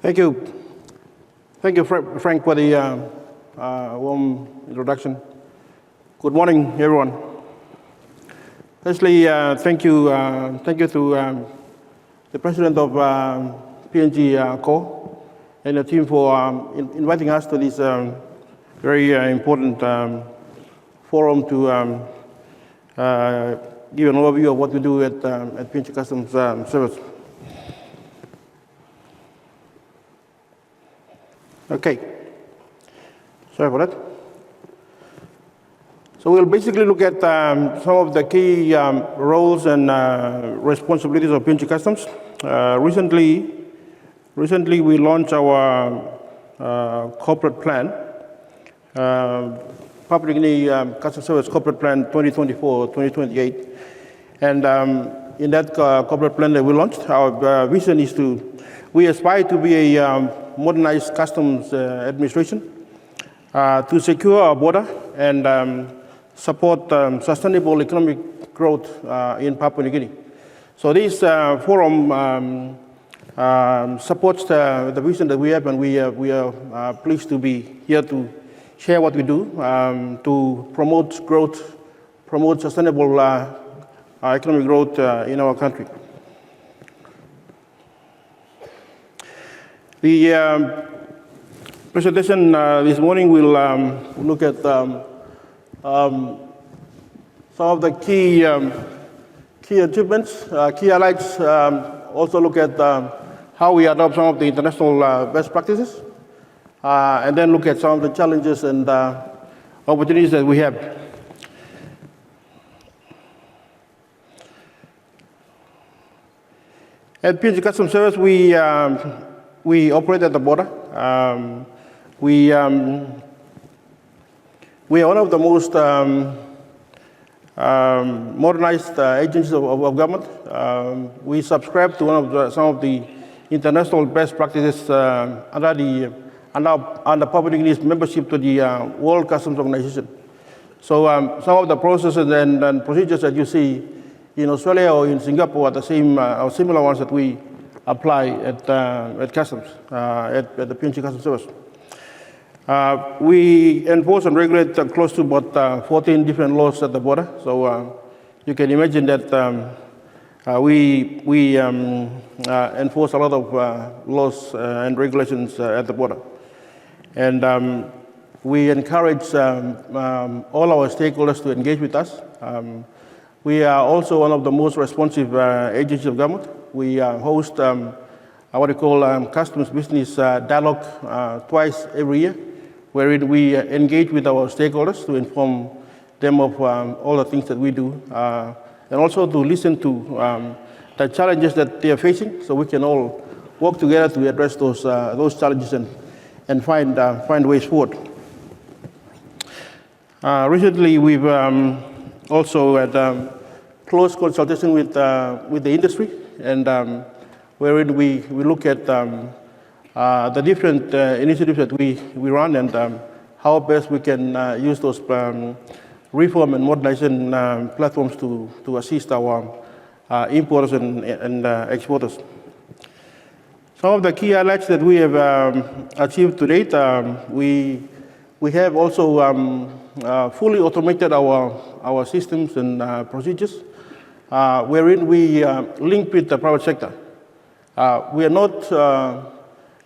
Thank you. Thank you, Frank, for the warm introduction. Good morning, everyone. Firstly, thank you to the president of PNG Co and the team for inviting us to this very important forum to give an overview of what we do at PNG Customs Service. Okay, sorry for that. So we'll basically look at some of the key roles and responsibilities of PNG Customs. Recently we launched our corporate plan, Papua New Guinea Customs Service Corporate Plan 2024-2028. And in that corporate plan that we launched, our vision is we aspire to be a modernized customs administration to secure our border and support sustainable economic growth in Papua New Guinea. So this forum supports the vision that we have, and we are pleased to be here to share what we do to promote growth, promote sustainable economic growth in our country. The presentation this morning will look at some of the key achievements, key highlights, also look at how we adopt some of the international best practices, and then look at some of the challenges and opportunities that we have. At PNG Customs Service, we operate at the border. We are one of the most modernized agencies of government. We subscribe to some of the international best practices under Papua New Guinea's membership to the World Customs Organization. So some of the processes and procedures that you see in Australia or in Singapore are the same or similar ones that we apply at Customs, at the PNG Customs Service. We enforce and regulate close to about 14 different laws at the border. So you can imagine that we enforce a lot of laws and regulations at the border. And we encourage all our stakeholders to engage with us. We are also one of the most responsive agencies of government. We host what we call Customs Business Dialogue twice every year, wherein we engage with our stakeholders to inform them of all the things that we do, and also to listen to the challenges that they are facing, so we can all work together to address those challenges and find ways forward. Recently, we've also had close consultation with the industry, and wherein we look at the different initiatives that we run and how best we can use those reform and modernization platforms to assist our importers and exporters. Some of the key highlights that we have achieved to date, we have also fully automated our systems and procedures, wherein we link with the private sector. We are not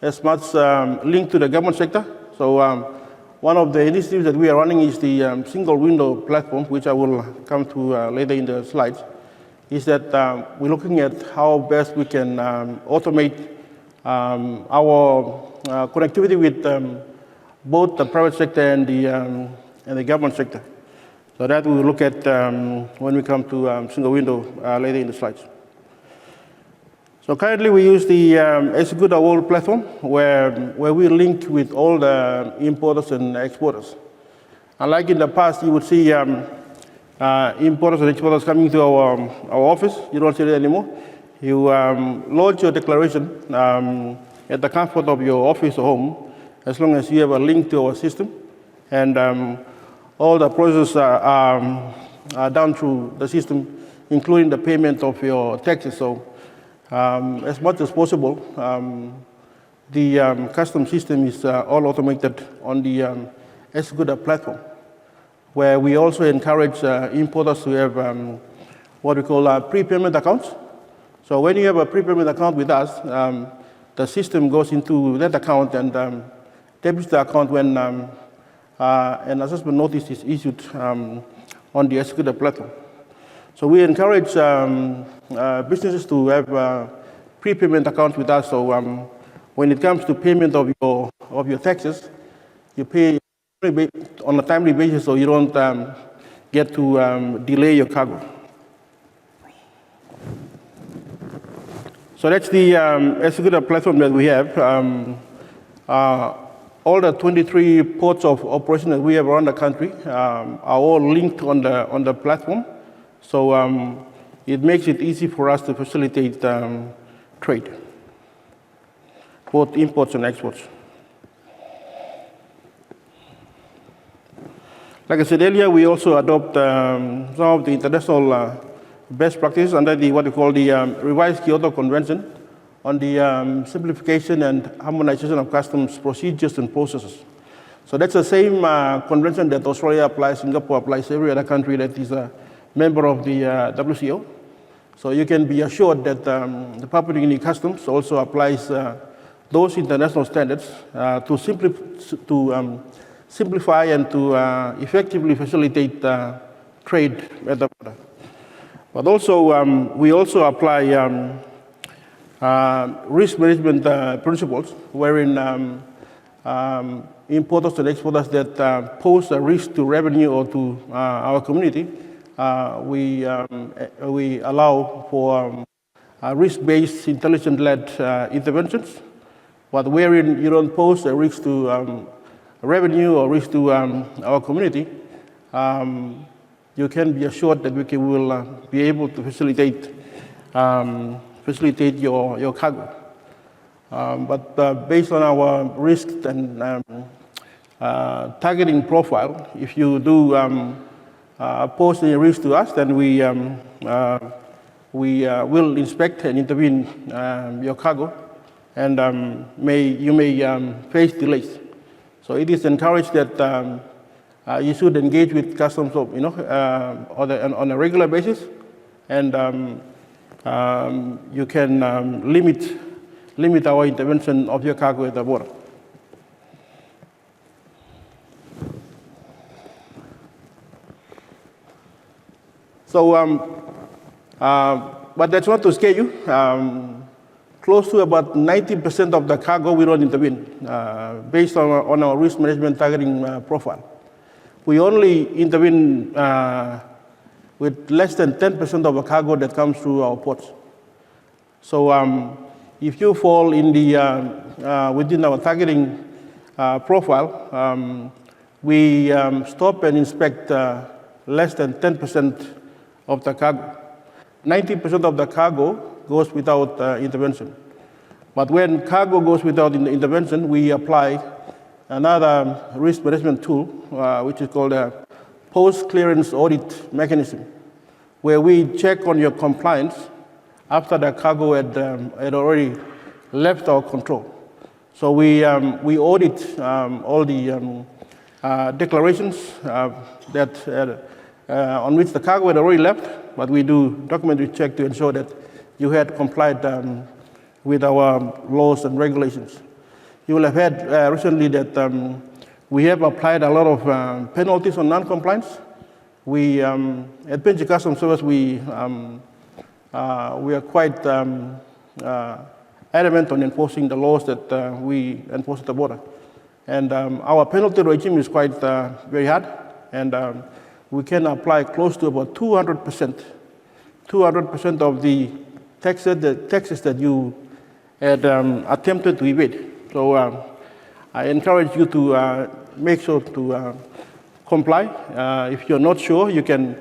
as much linked to the government sector. So one of the initiatives that we are running is the single window platform, which I will come to later in the slides, is that we're looking at how best we can automate our connectivity with both the private sector and the government sector. So that we will look at when we come to single window later in the slides. So currently we use the ASYCUDA World Platform, where we link with all the importers and exporters. Unlike in the past, you would see importers and exporters coming to our office. You don't see it anymore. You lodge your declaration at the comfort of your office or home, as long as you have a link to our system. And all the processes are done through the system, including the payment of your taxes. So as much as possible, the custom system is all automated on the ASYCUDA platform, where we also encourage importers to have what we call prepayment accounts. So when you have a prepayment account with us, the system goes into that account and debits the account when an assessment notice is issued on the ASYCUDA platform. So we encourage businesses to have prepayment accounts with us. So when it comes to payment of your taxes, you pay on a timely basis, so you don't get to delay your cargo. So that's the ASYCUDA platform that we have. All the 23 ports of operation that we have around the country are all linked on the platform. So it makes it easy for us to facilitate trade, both imports and exports. Like I said earlier, we also adopt some of the international best practices under what we call the revised Kyoto Convention on the simplification and harmonization of customs procedures and processes. So that's the same convention that Australia applies, Singapore applies, every other country that is a member of the WCO. So you can be assured that the Papua New Guinea Customs also applies those international standards to simplify and to effectively facilitate trade at the border. But also, we also apply risk management principles, wherein importers and exporters that pose a risk to revenue or to our community, we allow for risk-based, intelligence-led interventions. But wherein you don't pose a risk to revenue or risk to our community, you can be assured that we will be able to facilitate your cargo. But based on our risk and targeting profile, if you do pose any risk to us, then we will inspect and intervene your cargo, and you may face delays. So it is encouraged that you should engage with customs, on a regular basis, and you can limit our intervention of your cargo at the border. So, but that's not to scare you. Close to about 90% of the cargo we don't intervene, based on our risk management targeting profile. We only intervene with less than 10% of the cargo that comes through our ports. So if you fall in within our targeting profile, we stop and inspect less than 10% of the cargo. 90% of the cargo goes without intervention. But when cargo goes without intervention, we apply another risk management tool, which is called a post-clearance audit mechanism, where we check on your compliance after the cargo had already left our control. So we audit all the declarations that on which the cargo had already left, but we do documentary check to ensure that you had complied with our laws and regulations. You will have heard recently that we have applied a lot of penalties on non-compliance. We, at PNG Customs Service, we are quite adamant on enforcing the laws that we enforce at the border. And our penalty regime is quite very hard, and we can apply close to about 200% of the taxes that you had attempted to evade. So I encourage you to make sure to comply. If you're not sure, you can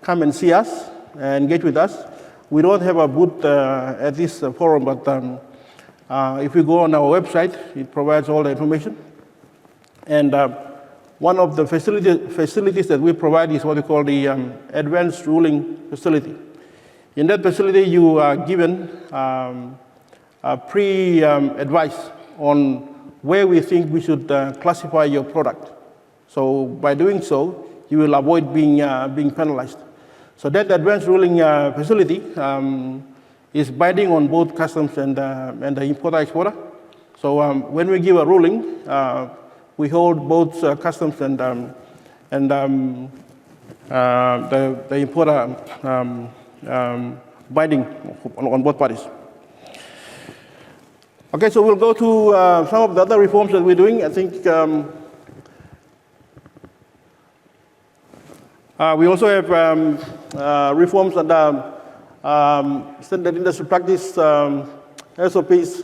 come and see us and engage with us. We don't have a booth at this forum, but if you go on our website, it provides all the information. And one of the facilities that we provide is what we call the Advanced Ruling Facility. In that facility, you are given pre-advice on where we think we should classify your product. So by doing so, you will avoid being penalized. So that advanced ruling facility is binding on both customs and the importer-exporter. So when we give a ruling, we hold both customs and the importer binding on both parties. Okay, so we'll go to some of the other reforms that we're doing. I think we also have reforms under standard industry practice, SOPs,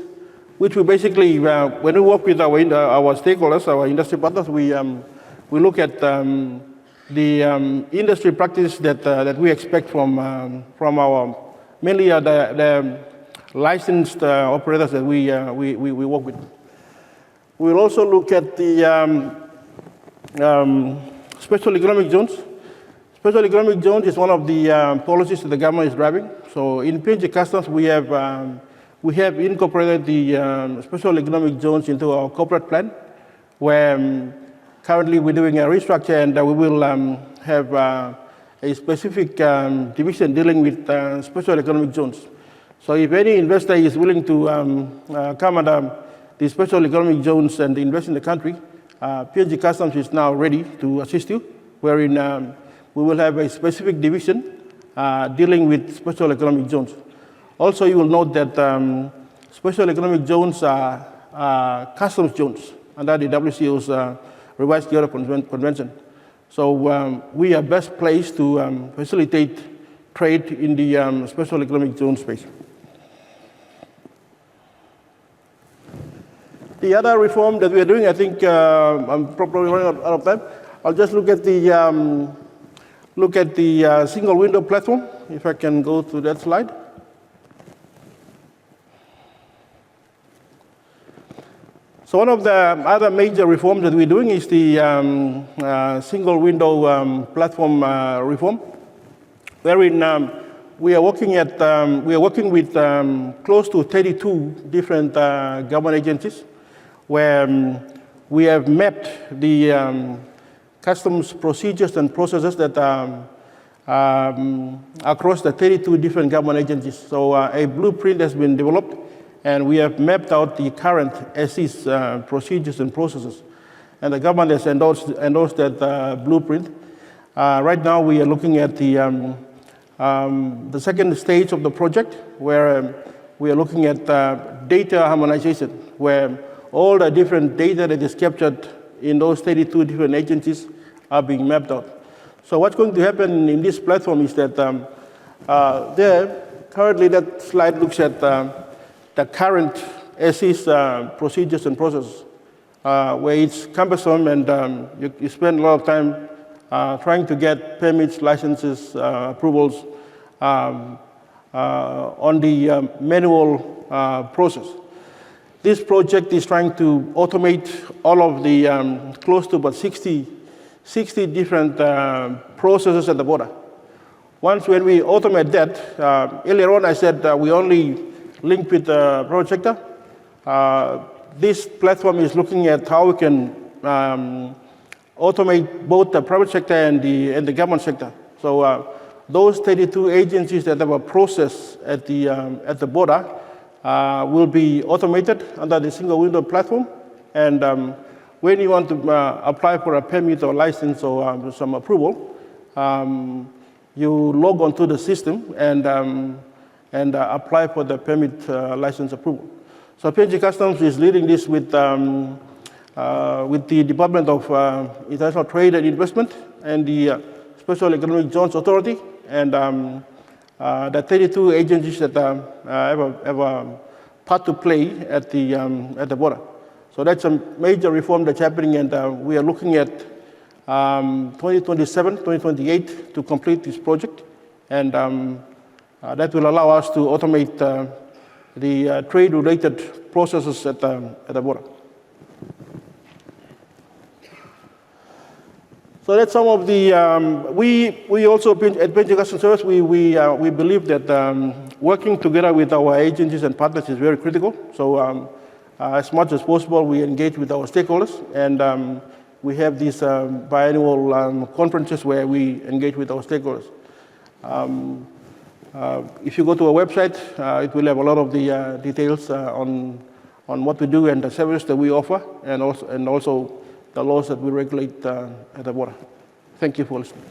which we basically, when we work with our stakeholders, our industry partners, we look at the industry practice that we expect from our, mainly the licensed operators that we work with. We'll also look at the special economic zones. Special economic zones is one of the policies that the government is driving. So in PNG Customs, we have incorporated the special economic zones into our corporate plan, where currently we're doing a restructure, and we will have a specific division dealing with special economic zones. So if any investor is willing to come under the special economic zones and invest in the country, PNG Customs is now ready to assist you, wherein we will have a specific division dealing with special economic zones. Also, you will note that special economic zones are customs zones under the WCO's revised Kyoto Convention. So we are best placed to facilitate trade in the special economic zone space. The other reform that we are doing, I think I'm probably running out of time. I'll just look at the single window platform. If I can go to that slide. So one of the other major reforms that we're doing is the single window platform reform, wherein we are working with close to 32 different government agencies, where we have mapped the customs procedures and processes that across the 32 different government agencies. So a blueprint has been developed, and we have mapped out the current SE's procedures and processes. And the government has endorsed that blueprint. Right now we are looking at the second stage of the project, where we are looking at data harmonization, where all the different data that is captured in those 32 different agencies are being mapped out. So what's going to happen in this platform is that currently that slide looks at the current SE's procedures and processes, where it's cumbersome, and you spend a lot of time trying to get permits, licenses, approvals on the manual process. This project is trying to automate all of the close to about 60 different processes at the border. When we automate that, earlier on I said we only link with the private sector. This platform is looking at how we can automate both the private sector and the government sector. So those 32 agencies that have a process at the border will be automated under the single window platform. And when you want to apply for a permit or license or some approval, you log onto the system and apply for the permit license approval. So PNG Customs is leading this with the Department of International Trade and Investment and the Special Economic Zones Authority, and the 32 agencies that have a part to play at the border. So that's a major reform that's happening, and we are looking at 2027, 2028 to complete this project, and that will allow us to automate the trade-related processes at the border. So that's some of the, we also, at PNG Customs Service, we believe that working together with our agencies and partners is very critical. So as much as possible, we engage with our stakeholders, and we have these biannual conferences where we engage with our stakeholders. If you go to our website, it will have a lot of the details on what we do and the service that we offer, and also the laws that we regulate at the border. Thank you for listening.